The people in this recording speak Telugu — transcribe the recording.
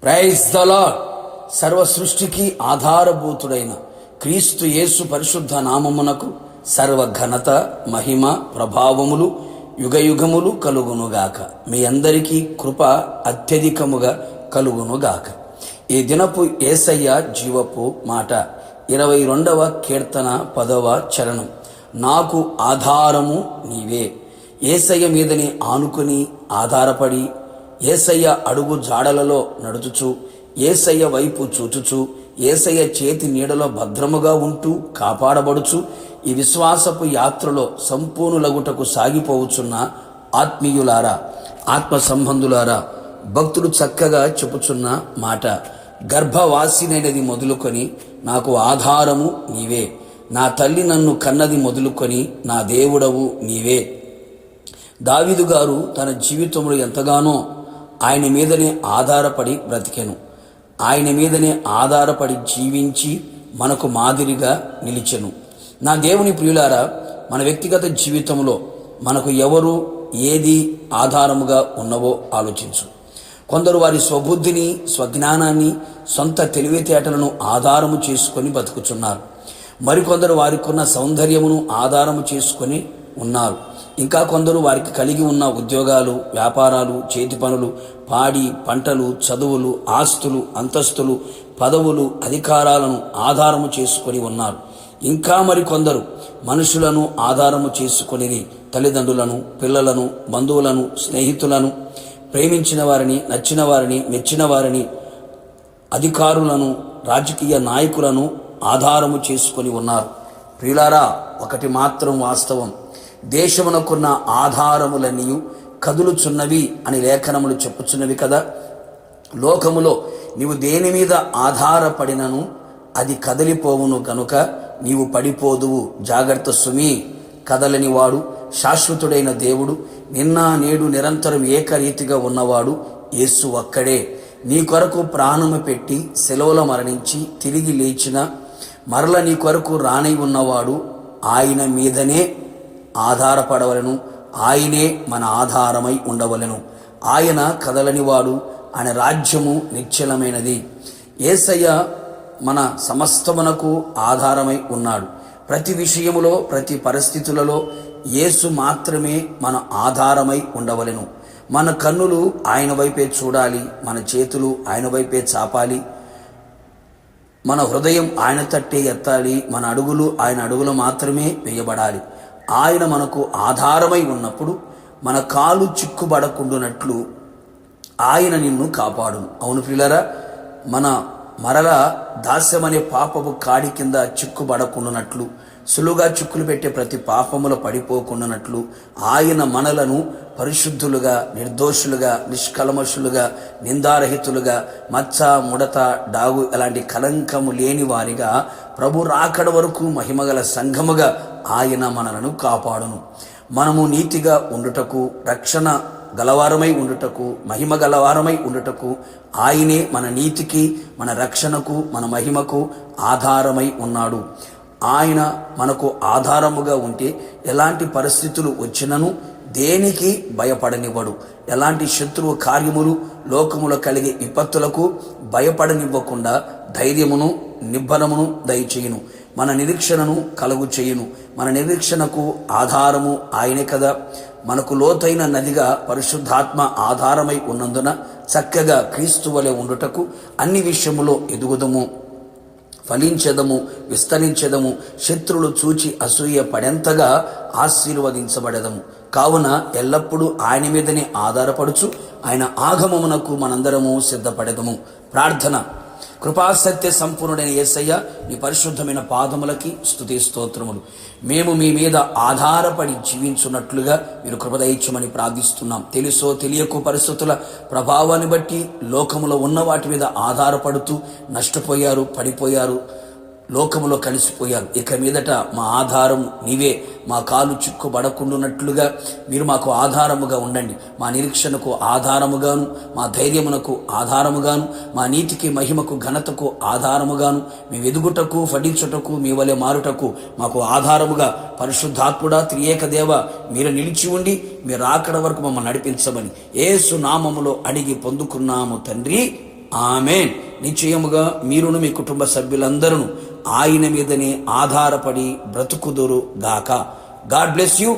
Praise the lord. సర్వ సృష్టికి ఆధారభూతుడైన క్రీస్తు యేసు పరిశుద్ధ నామమునకు సర్వ ఘనత, మహిమ, ప్రభావములు యుగయుగములు కలుగునుగాక. మీ అందరికీ కృప అత్యధికముగా కలుగునుగాక. ఈ దినపు యేసయ్య జీవపు మాట 22వ కీర్తన 10వ చరణం. నాకు ఆధారము నీవే. యేసయ్య మీదని ఆనుకుని ఆధారపడి యేసయ్య అడుగు జాడలలో నడుచుచు యేసయ్య వైపు చూచుచు యేసయ్య చేతి నీడలో భద్రముగా ఉంటూ కాపాడబడుచు ఈ విశ్వాసపు యాత్రలో సంపూర్ణులగుటకు సాగిపోవచ్చున్న ఆత్మీయులారా, ఆత్మ సంబంధులారా, భక్తులు చక్కగా చెప్పుచున్న మాట, గర్భవాసినైనది మొదలుకొని నాకు ఆధారము నీవే, నా తల్లి నన్ను కన్నది మొదలుకొని నా దేవుడవు నీవే. దావీదు గారు తన జీవితంలో ఎంతగానో ఆయన మీదనే ఆధారపడి బ్రతికెను. ఆయన మీదనే ఆధారపడి జీవించి మనకు మాదిరిగా నిలిచెను. నా దేవుని ప్రియులారా, మన వ్యక్తిగత జీవితంలో మనకు ఎవరు ఏది ఆధారముగా ఉన్నవో ఆలోచించు. కొందరు వారి స్వబుద్ధిని, స్వజ్ఞానాన్ని, సొంత తెలివితేటలను ఆధారము చేసుకొని బతుకుచున్నారు. మరికొందరు వారికున్న సౌందర్యమును ఆధారము చేసుకొని ఉన్నారు. ఇంకా కొందరు వారికి కలిగి ఉన్న ఉద్యోగాలు, వ్యాపారాలు, చేతి పనులు, పాడి పంటలు, చదువులు, ఆస్తులు, అంతస్తులు, పదవులు, అధికారాలను ఆధారము చేసుకొని ఉన్నారు. ఇంకా మరికొందరు మనుషులను ఆధారము చేసుకొని తల్లిదండ్రులను, పిల్లలను, బంధువులను, స్నేహితులను, ప్రేమించిన వారిని, నచ్చిన వారిని, మెచ్చిన వారిని, అధికారులను, రాజకీయ నాయకులను ఆధారము చేసుకొని ఉన్నారు. ప్రియులారా, ఒకటి మాత్రం వాస్తవం, దేశమునకున్న ఆధారములన్నీ కదులుచున్నవి అని లేఖనములు చెప్పుచున్నవి కదా. లోకములో నీవు దేని మీద ఆధారపడినను అది కదలిపోవును గనుక నీవు పడిపోదువు. జాగ్రత్త సుమి. కదలని వాడు శాశ్వతుడైన దేవుడు, నిన్న నేడు నిరంతరం ఏకరీతిగా ఉన్నవాడు యేసు ఒక్కడే. నీ కొరకు ప్రాణము పెట్టి సెలవులో మరణించి తిరిగి లేచిన మరల నీ కొరకు రానై ఉన్నవాడు ఆయన మీదనే ఆధారపడవలను. ఆయనే మన ఆధారమై ఉండవలను. ఆయన కదలనివాడు, ఆయన రాజ్యము నిశ్చలమైనది. యేసయ్య మన సమస్తమునకు ఆధారమై ఉన్నాడు. ప్రతి విషయములో, ప్రతి పరిస్థితులలో యేసు మాత్రమే మన ఆధారమై ఉండవలెను. మన కన్నులు ఆయన వైపే చూడాలి, మన చేతులు ఆయన వైపే చాపాలి, మన హృదయం ఆయన తట్టే ఎత్తాలి, మన అడుగులు ఆయన అడుగులు మాత్రమే వేయబడాలి. ఆయన మనకు ఆధారమై ఉన్నప్పుడు మన కాలు చిక్కుబడకుండునట్లు ఆయన నిన్ను కాపాడును. అవును ప్రియులారా, మన మరల దాస్యమనే పాపపు కాడి కింద చిక్కుబడకుండునట్లు, సులువుగా చిక్కులు పెట్టే ప్రతి పాపములో పడిపోకుండానట్లు ఆయన మనలను పరిశుద్ధులుగా, నిర్దోషులుగా, నిష్కల్మషులుగా, నిందారహితులుగా, మచ్చ, ముడత, డాగు ఎలాంటి కలంకము లేని వారిగా ప్రభు రాకడ వరకు మహిమగల సంఘముగా ఆయన మనలను కాపాడును. మనము నీతిగా ఉండుటకు, రక్షణ గలవారమై ఉండుటకు, మహిమ గలవారమై ఉండుటకు ఆయనే మన నీతికి, మన రక్షణకు, మన మహిమకు ఆధారమై ఉన్నాడు. ఆయన మనకు ఆధారముగా ఉంటే ఎలాంటి పరిస్థితులు వచ్చినను దేనికి భయపడనివ్వడు. ఎలాంటి శత్రువు కార్యములు, లోకములో కలిగే విపత్తులకు భయపడనివ్వకుండా ధైర్యమును, నిబ్బరమును దయచేయును. మన నిరీక్షణను కలుగు చేయును. మన నిరీక్షణకు ఆధారము ఆయనే కదా. మనకు లోతైన నదిగా పరిశుద్ధాత్మ ఆధారమై ఉన్నందున చక్కగా క్రీస్తు వలె ఉండుటకు అన్ని విషయములో ఎదుగుదము, ఫలించెదము, విస్తరించెదము, శత్రువులు చూచి అసూయ పడెంతగా ఆశీర్వదించబడెదము. కావున ఎల్లప్పుడూ ఆయన మీదనే ఆధారపడుచు ఆయన ఆగమమునకు మనందరము సిద్ధపడెదము. ప్రార్థన. కృపాసత్య సంపూర్ణుడైన యేసయ్య, నీ పరిశుద్ధమైన పాదములకి స్తుతి స్తోత్రములు. మేము మీ మీద ఆధారపడి జీవించున్నట్లుగా మీరు కృపదయించమని ప్రార్థిస్తున్నాం. తెలుసో తెలియకు పరిస్థితుల ప్రభావాన్ని బట్టి లోకములో ఉన్న వాటి మీద ఆధారపడుతూ నష్టపోయారు, పడిపోయారు, లోకములో కలిసిపోయారు. ఇక మీదట మా ఆధారం నీవే. మా కాలు చిక్కుబడకుండునట్లుగా మీరు మాకు ఆధారముగా ఉండండి. మా నిరీక్షణకు ఆధారముగాను, మా ధైర్యమునకు ఆధారముగాను, మా నీతికి, మహిమకు, ఘనతకు ఆధారముగాను, మేము ఎదుగుటకు, ఫలించుటకు, మీ వలె మారుటకు మాకు ఆధారముగా పరిశుద్ధాత్ముడా, త్రియేక దేవ, మీరు నిలిచి ఉండి మీరు రాకడ వరకు మమ్మల్ని నడిపించమని యేసు నామములో అడిగి పొందుకున్నాము తండ్రి. ఆమేన్. నిశ్చయముగా మీరును మీ కుటుంబ సభ్యులందరూ ఆయన మీదనే ఆధారపడి బ్రతుకుదురు గాక. God bless you.